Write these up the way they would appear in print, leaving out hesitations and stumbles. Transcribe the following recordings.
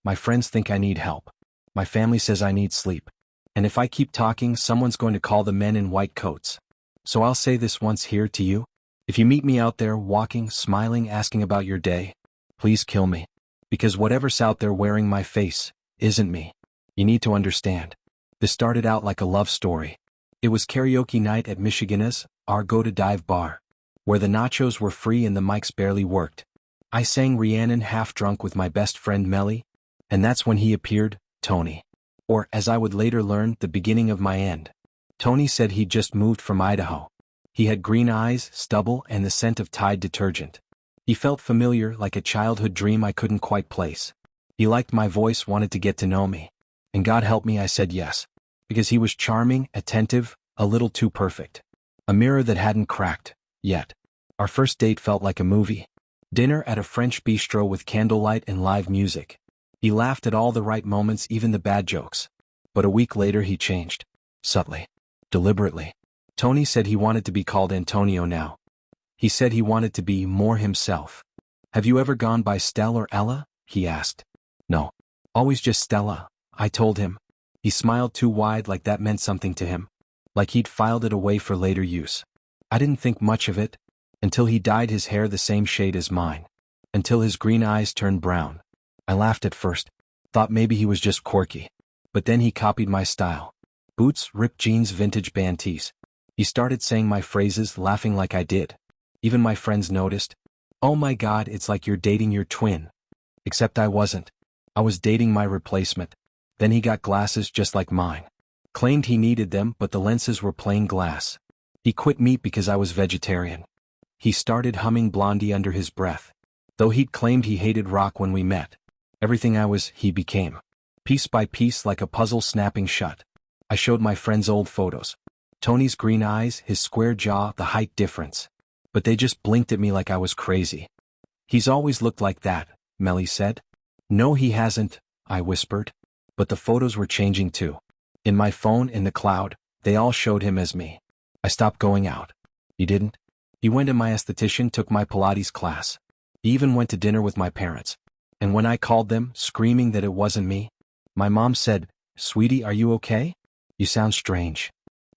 My friends think I need help. My family says I need sleep. And if I keep talking, someone's going to call the men in white coats. So I'll say this once here to you. If you meet me out there walking, smiling, asking about your day, please kill me. Because whatever's out there wearing my face isn't me. You need to understand. This started out like a love story. It was karaoke night at Michigan's, our go-to-dive bar, where the nachos were free and the mics barely worked. I sang Rhiannon half-drunk with my best friend Melly, and that's when he appeared, Tony. Or, as I would later learn, the beginning of my end. Tony said he'd just moved from Idaho. He had green eyes, stubble, and the scent of Tide detergent. He felt familiar, like a childhood dream I couldn't quite place. He liked my voice, wanted to get to know me. And God help me, I said yes. Because he was charming, attentive, a little too perfect. A mirror that hadn't cracked, yet. Our first date felt like a movie. Dinner at a French bistro with candlelight and live music. He laughed at all the right moments, even the bad jokes. But a week later he changed. Subtly. Deliberately. Tony said he wanted to be called Antonio now. He said he wanted to be more himself. Have you ever gone by Stella or Ella? He asked. No. Always just Stella, I told him. He smiled too wide, like that meant something to him. Like he'd filed it away for later use. I didn't think much of it, until he dyed his hair the same shade as mine. Until his green eyes turned brown. I laughed at first, thought maybe he was just quirky. But then he copied my style. Boots, ripped jeans, vintage band tees. He started saying my phrases, laughing like I did. Even my friends noticed. Oh my God, it's like you're dating your twin. Except I wasn't. I was dating my replacement. Then he got glasses just like mine. Claimed he needed them, but the lenses were plain glass. He quit meat because I was vegetarian. He started humming Blondie under his breath. Though he'd claimed he hated rock when we met. Everything I was, he became. Piece by piece, like a puzzle snapping shut. I showed my friends old photos. Tony's green eyes, his square jaw, the height difference. But they just blinked at me like I was crazy. He's always looked like that, Melly said. No, he hasn't, I whispered. But the photos were changing too. In my phone, in the cloud, they all showed him as me. I stopped going out. He didn't. He went to my esthetician, took my Pilates class. He even went to dinner with my parents. And when I called them, screaming that it wasn't me, my mom said, "Sweetie, are you okay? You sound strange."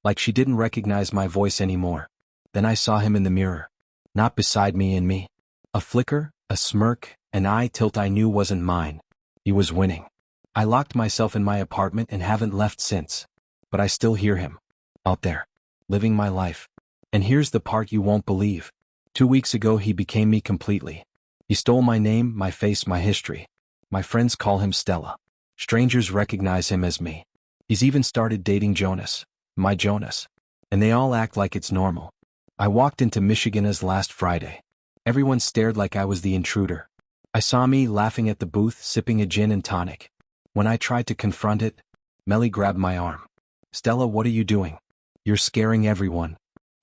Like she didn't recognize my voice anymore. Then I saw him in the mirror. Not beside me, in me. A flicker, a smirk, an eye tilt I knew wasn't mine. He was winning. I locked myself in my apartment and haven't left since. But I still hear him. Out there. Living my life. And here's the part you won't believe. 2 weeks ago he became me completely. He stole my name, my face, my history. My friends call him Stella. Strangers recognize him as me. He's even started dating Jonas. My Jonas. And they all act like it's normal. I walked into Michigan's last Friday. Everyone stared like I was the intruder. I saw me laughing at the booth, sipping a gin and tonic. When I tried to confront it, Melly grabbed my arm. "Stella, what are you doing? You're scaring everyone."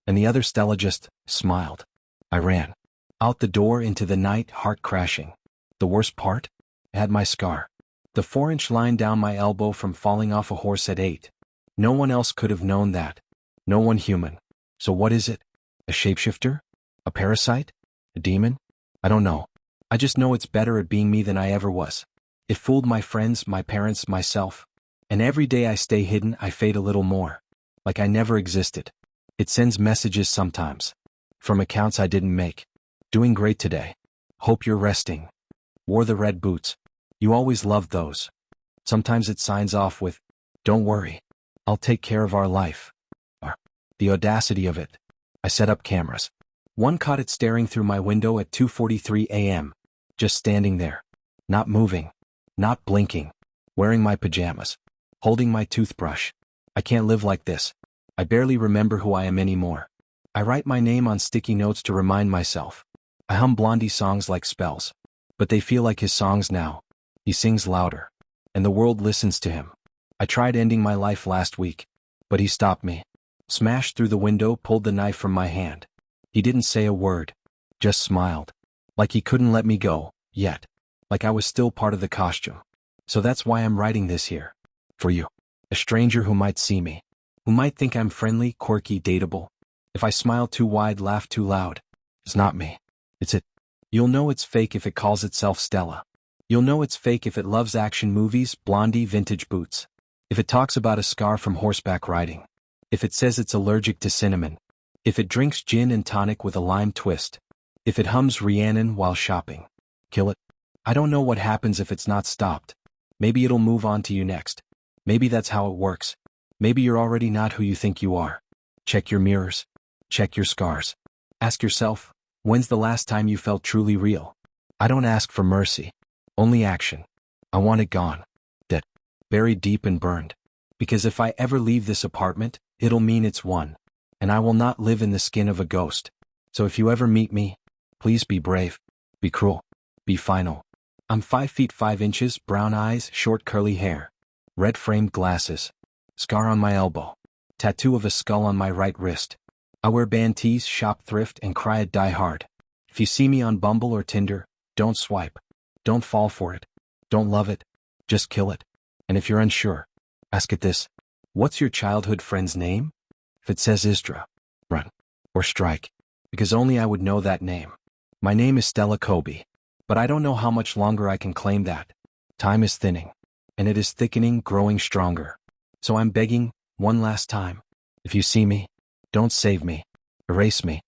And the other Stella just smiled. I ran. Out the door into the night, heart crashing. The worst part? I had my scar. The 4-inch line down my elbow from falling off a horse at 8. No one else could have known that. No one human. So what is it? A shapeshifter? A parasite? A demon? I don't know. I just know it's better at being me than I ever was. It fooled my friends, my parents, myself. And every day I stay hidden, I fade a little more. Like I never existed. It sends messages sometimes. From accounts I didn't make. Doing great today. Hope you're resting. Wore the red boots. You always loved those. Sometimes it signs off with, "Don't worry. I'll take care of our life." Or, the audacity of it. I set up cameras. One caught it staring through my window at 2:43 a.m. Just standing there. Not moving. Not blinking. Wearing my pajamas. Holding my toothbrush. I can't live like this. I barely remember who I am anymore. I write my name on sticky notes to remind myself. I hum Blondie songs like spells. But they feel like his songs now. He sings louder. And the world listens to him. I tried ending my life last week. But he stopped me. Smashed through the window, pulled the knife from my hand. He didn't say a word. Just smiled. Like he couldn't let me go, yet. Like I was still part of the costume. So that's why I'm writing this here. For you. A stranger who might see me. Who might think I'm friendly, quirky, dateable. If I smile too wide, laugh too loud. It's not me. It's it. You'll know it's fake if it calls itself Stella. You'll know it's fake if it loves action movies, blondie, vintage boots. If it talks about a scar from horseback riding. If it says it's allergic to cinnamon. If it drinks gin and tonic with a lime twist. If it hums Rhiannon while shopping. Kill it. I don't know what happens if it's not stopped. Maybe it'll move on to you next. Maybe that's how it works. Maybe you're already not who you think you are. Check your mirrors. Check your scars. Ask yourself, when's the last time you felt truly real? I don't ask for mercy. Only action. I want it gone. Dead. Buried deep and burned. Because if I ever leave this apartment, it'll mean it's won. And I will not live in the skin of a ghost. So if you ever meet me, please be brave. Be cruel. Be final. I'm 5 feet 5 inches, brown eyes, short curly hair. Red framed glasses. Scar on my elbow. Tattoo of a skull on my right wrist. I wear band tees, shop thrift, and cry at Die Hard. If you see me on Bumble or Tinder, don't swipe. Don't fall for it. Don't love it. Just kill it. And if you're unsure, ask it this. What's your childhood friend's name? If it says Isdra, run. Or strike. Because only I would know that name. My name is Stella Kobe. But I don't know how much longer I can claim that. Time is thinning. And it is thickening, growing stronger. So I'm begging, one last time. If you see me, don't save me. Erase me.